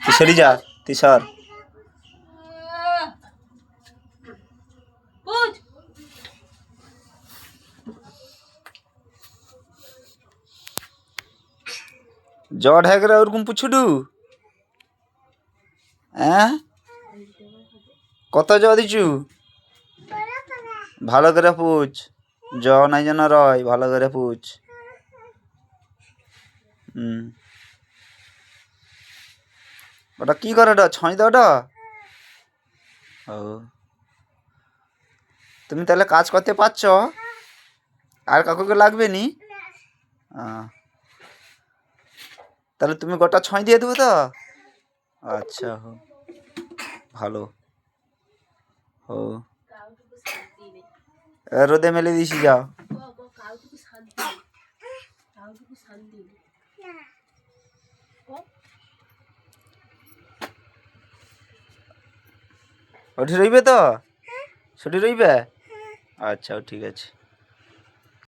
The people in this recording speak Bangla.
তুই সরি যা, তুই সর। জট হয়ে গেলে ওরকম পুছুডু? হ্যাঁ, কত জ দিছু? ভালো করে পুছ, জ নাই যেন রয়, ভালো করে পুছ। ওটা কি করে? ওটা ছয় দাওটা? ও, তুমি তাহলে কাজ করতে পারছ? আর কাকুকে লাগবে নি? তাহলে তুমি গোটা ছয় দিয়ে দেবো তো? আচ্ছা, ভালো। ও, রোদে মেলে দিছি, যাও। ওটি রইবে তো? ছুটি রইবে? আচ্ছা, ঠিক আছে।